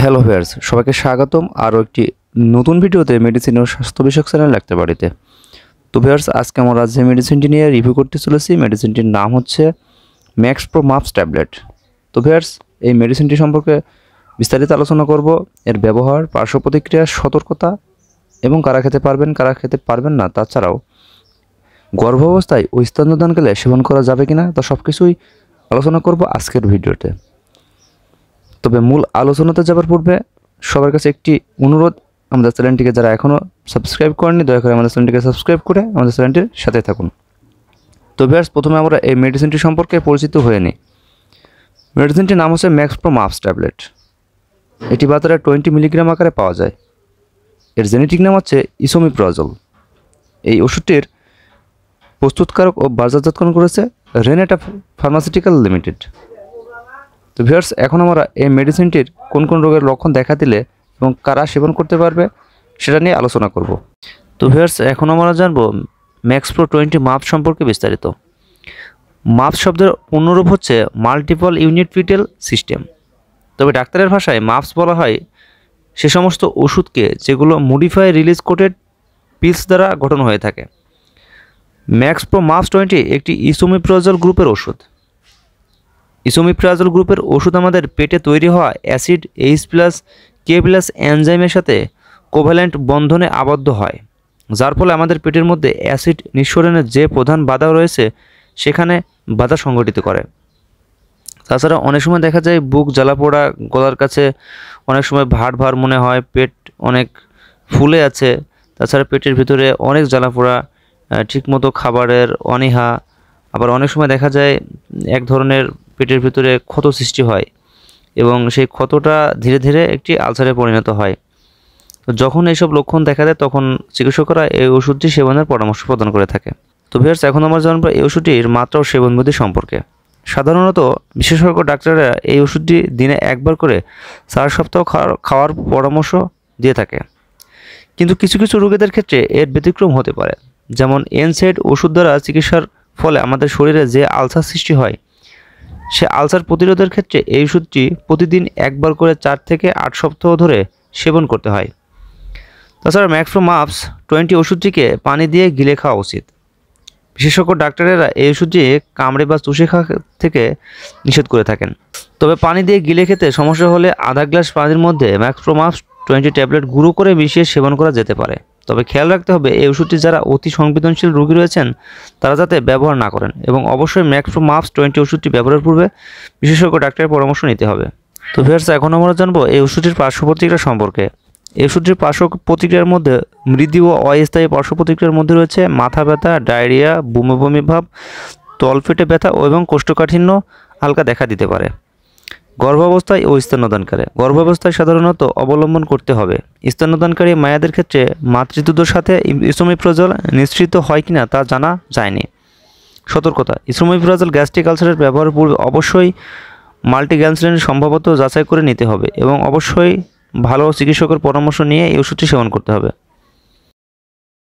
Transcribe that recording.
Hello viewers, সবাইকে স্বাগতম আরও একটি নতুন ভিডিওতে মেডিসিন ও স্বাস্থ্য বিষয়ক চ্যানেল লাগতে বাড়িতে। তো ভিউয়ার্স, আজকে আমরা যে মেডিসিনটি নিয়ে রিভিউ করতে চলেছি, মেডিসিনটির নাম হচ্ছে ম্যাক্স প্রো মাপস ট্যাবলেট। তো ভিউয়ার্স, এই মেডিসিনটি সম্পর্কে বিস্তারিত আলোচনা করব, এর ব্যবহার, পার্শ্ব প্রতিক্রিয়া, সতর্কতা এবং কারা খেতে পারবেন কারা খেতে পারবেন না, তাছাড়াও গর্ভাবস্থায় ও স্তন্যদানকালে সেবন করা যাবে কিনা, তা সব কিছুই আলোচনা করব আজকের ভিডিওতে। তবে মূল আলোচনাতে যাবার পূর্বে সবার কাছে একটি অনুরোধ, আমাদের চ্যানেলটিকে যারা এখনও সাবস্ক্রাইব করেননি দয়া করে আমাদের চ্যানেলটিকে সাবস্ক্রাইব করে আমাদের চ্যানেলটির সাথে থাকুন। তো ভিউয়ার্স, প্রথমে আমরা এই মেডিসিনটি সম্পর্কে পরিচিত হয়ে নিই। মেডিসিনটির নাম হচ্ছে ম্যাক্স প্রো মাপস ট্যাবলেট। এটি বাজারে 20 মিলিগ্রাম আকারে পাওয়া যায়। এর জেনেটিক নাম হচ্ছে ইসোমিপ্রাজল। এই ওষুধটির প্রস্তুতকারক ও বাজারজাতকরণ করেছে রেনেটা ফার্মাসিউটিক্যাল লিমিটেড। তো ভিউয়ার্স, এখন আমরা এই মেডিসিনটির কোন কোন রোগের লক্ষণ দেখা দিলে এবং কারা সেবন করতে পারবে সেটা নিয়ে আলোচনা করব। তো ভিউয়ার্স, এখন আমরা জানব ম্যাক্স প্রো 20 মাপস সম্পর্কে বিস্তারিত। মাপস শব্দের পূর্ণরূপ হচ্ছে মাল্টিপল ইউনিট পিটেল সিস্টেম। তবে ডাক্তারের ভাষায় মাপস বলা হয় সে সমস্ত ওষুধকে যেগুলো মডিফাই রিলিজ কোটেড পিলস দ্বারা গঠন হয়ে থাকে। ম্যাক্স প্রো মাপস 20 একটি ইসোমিপ্রাজল গ্রুপের ওষুধ। ইসোমিপ্রাজল গ্রুপের ওষুধ আমাদের পেটে তৈরি হওয়া অ্যাসিড H+K+ এনজাইমের সাথে কোভ্যালেন্ট বন্ধনে আবদ্ধ হয়, যার ফলে আমাদের পেটের মধ্যে অ্যাসিড নিঃসরণের যে প্রধান বাধা রয়েছে সেখানে বাধা সংঘটিত করে। তাছাড়া অনেক সময় দেখা যায় বুক জ্বালা পোড়া, গলার কাছে অনেক সময় ভার ভার মনে হয়, পেট অনেক ফুলে আছে। তাছাড়া পেটের ভিতরে অনেক জ্বালা পোড়া, ঠিকমতো খাবারের অনীহা, আবার অনেক সময় দেখা যায় এক ধরনের পেটের ভিতরে ক্ষত সৃষ্টি হয় এবং সেই ক্ষতটা ধীরে ধীরে একটি আলসারে পরিণত হয়। তো যখন এইসব লক্ষণ দেখা দেয় তখন চিকিৎসকরা এই ওষুধটি সেবনের পরামর্শ প্রদান করে থাকে। তো ভিউয়ার্স, এখন আমরা জানবো এই ওষুধটির মাত্রা ও সেবনবিধি সম্পর্কে। সাধারণত বিশেষজ্ঞ ডাক্তাররা এই ওষুধটি দিনে একবার করে 4 সপ্তাহ খাওয়ার পরামর্শ দিয়ে থাকে, কিন্তু কিছু কিছু রোগীদের ক্ষেত্রে এর ব্যতিক্রম হতে পারে। যেমন NSAID ওষুধ দ্বারা চিকিৎসার ফলে আমাদের শরীরে যে আলসার সৃষ্টি হয়, সে আলসার প্রতিরোধের ক্ষেত্রে এই ওষুধটি প্রতিদিন একবার করে 4 থেকে 8 সপ্তাহ ধরে সেবন করতে হয়। তাছাড়া ম্যাক্স প্রো মাপস 20 ওষুধটিকে পানি দিয়ে গিলে খাওয়া উচিত। বিশেষজ্ঞ ডাক্তারেরা এই ওষুধটি কামড়ে বা চুষে খাওয়া থেকে নিষেধ করে থাকেন। তবে পানি দিয়ে গিলে খেতে সমস্যা হলে আধা গ্লাস পানির মধ্যে ম্যাক্স প্রো মাপস 20 ট্যাবলেট গুঁড়ো করে মিশিয়ে সেবন করা যেতে পারে। তবে খেয়াল রাখতে হবে এই ওষুধটি যারা অতি সংবেদনশীল রোগী রয়েছেন তারা যাতে ব্যবহার না করেন, এবং অবশ্যই ম্যাক্স প্রো মাপস 20 ওষুধটি ব্যবহারের পূর্বে বিশেষজ্ঞ ডাক্তারের পরামর্শ নিতে হবে। তো ভিউয়ার্স, এখন আমরা জানবো এই ওষুধটির পার্শ্ব প্রতিক্রিয়া সম্পর্কে। এই ওষুধটির পার্শ্ব প্রতিক্রিয়ার মধ্যে মৃদু ও অস্থায়ী পার্শ্ব প্রতিক্রিয়ার মধ্যে রয়েছে মাথা ব্যথা, ডায়রিয়া, বমি বমি ভাব, তলপেটে ব্যথা এবং কোষ্ঠকাঠিন্য হালকা দেখা দিতে পারে। গর্ভাবস্থায় ও স্তন্যদানকালে। গর্ভাবস্থায় সাধারণত অবলম্বন করতে হবে। স্তন্যদানকারী মায়েদের ক্ষেত্রে মাতৃদুধের সাথে ইসোমিপ্রাজল নিঃসৃত হয় কিনা তা জানা যায়নি। সতর্কতা: ইসোমিপ্রাজল গ্যাস্ট্রিক আলসারের ব্যবহারের পূর্বে অবশ্যই মাল্টিগ্যানসিলিন সম্ভবত যাচাই করে নিতে হবে এবং অবশ্যই ভালো চিকিৎসকের পরামর্শ নিয়ে এই ওষুধটি সেবন করতে হবে।